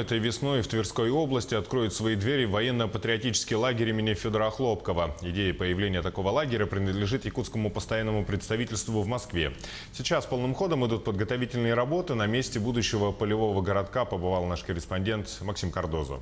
Этой весной в Тверской области откроют свои двери военно-патриотический лагерь имени Федора Хлопкова. Идея появления такого лагеря принадлежит якутскому постоянному представительству в Москве. Сейчас полным ходом идут подготовительные работы. На месте будущего полевого городка побывал наш корреспондент Максим Кардозо.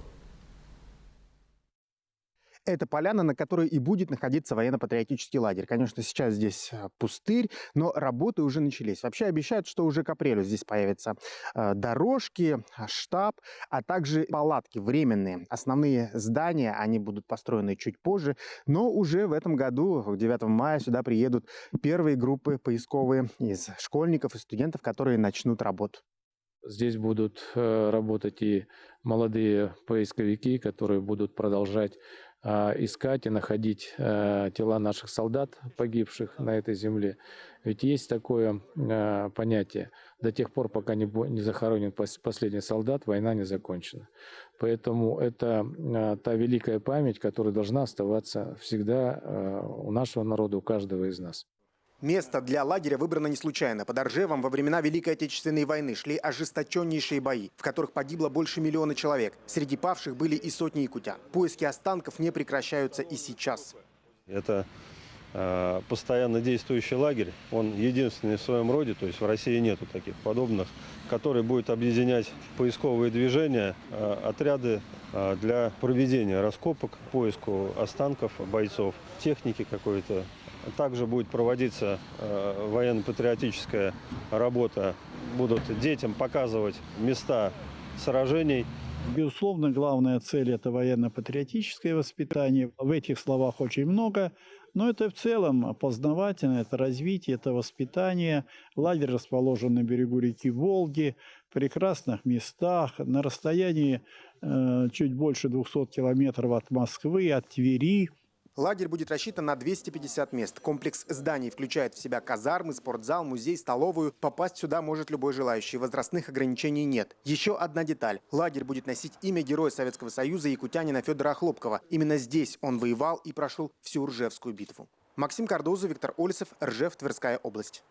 Это поляна, на которой и будет находиться военно-патриотический лагерь. Конечно, сейчас здесь пустырь, но работы уже начались. Вообще обещают, что уже к апрелю здесь появятся дорожки, штаб, а также палатки временные. Основные здания, они будут построены чуть позже, но уже в этом году, 9 мая, сюда приедут первые группы поисковые из школьников и студентов, которые начнут работу. Здесь будут работать и молодые поисковики, которые будут продолжать искать и находить тела наших солдат, погибших на этой земле. Ведь есть такое понятие: до тех пор, пока не захоронен последний солдат, война не закончена. Поэтому это та великая память, которая должна оставаться всегда у нашего народа, у каждого из нас. Место для лагеря выбрано не случайно. Под Оржевом во времена Великой Отечественной войны шли ожесточеннейшие бои, в которых погибло больше 1 миллиона человек. Среди павших были и сотни якутян. Поиски останков не прекращаются и сейчас. Это постоянно действующий лагерь. Он единственный в своем роде, то есть в России нету таких подобных, который будет объединять поисковые движения, отряды для проведения раскопок, поиску останков бойцов, техники какой-то. Также будет проводиться военно-патриотическая работа. Будут детям показывать места сражений. Безусловно, главная цель – это военно-патриотическое воспитание. В этих словах очень много, но это в целом познавательно, это развитие, это воспитание. Лагерь расположен на берегу реки Волги, в прекрасных местах, на расстоянии чуть больше 200 километров от Москвы, от Твери. Лагерь будет рассчитан на 250 мест. Комплекс зданий включает в себя казармы, спортзал, музей, столовую. Попасть сюда может любой желающий. Возрастных ограничений нет. Еще одна деталь. Лагерь будет носить имя Героя Советского Союза якутянина Федора Хлопкова. Именно здесь он воевал и прошел всю Ржевскую битву. Максим Кардозо, Виктор Олесов, Ржев, Тверская область.